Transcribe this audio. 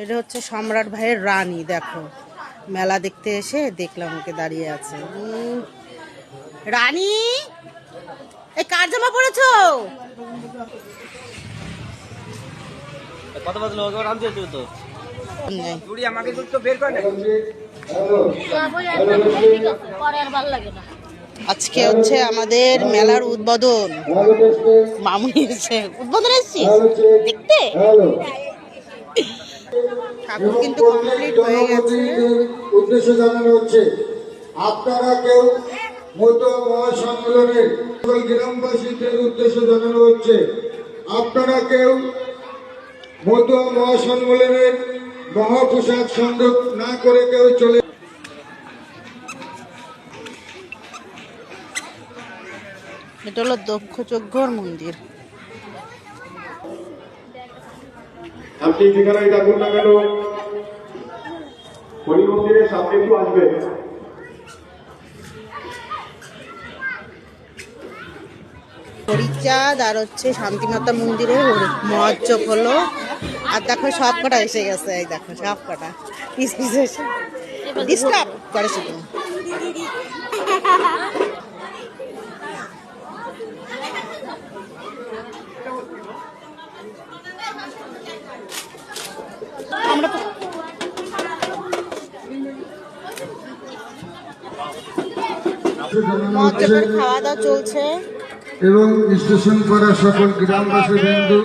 এটা হচ্ছে সম্রাট ভাইয়ের রানী। দেখো মেলা দেখতে এসে দেখলাম ওকে দাঁড়িয়ে আছে। রানী এই কার জামা পরেছো? কত বদল ওকে রাম দিয়েছো তো চুড়ি আমাকে তো বের করে না। আজকে হচ্ছে আমাদের মেলার উদ্বোধন। মামুনি এসে উদ্বোধন এসেছিস দেখতে। ঠাকুর কিন্তু কমপ্লিট হয়ে গেছে। উদ্দেশ্য জানানো হচ্ছে আপনারা কেউ মতো মহাসম্মেলনের গ্রামবাসীদের উদ্দেশ্য জানানো হচ্ছে আপনারা কেউ মতো মহাসম্মেলনের মহাপ্রসাদ সংগ্রহ না করে কেউ চলে। এটা হলো দক্ষযজ্ঞর মন্দির। আপনি যেখানে ডাকুন না কেন হরি মন্দিরের সামনে একটু আসবেন। হরিচাঁদ আর হচ্ছে শান্তিমাতা মন্দিরে মহোৎসব হলো। আর দেখো সব কটা এসে গেছে। এই দেখো সব কটা পিস পিস এসে ডিস্টার্ব করে শুধু। আমরা তো মহোৎসবের খাওয়া দাওয়া চলছে এবং স্টেশন করা সকল গ্রামবাসী বন্ধু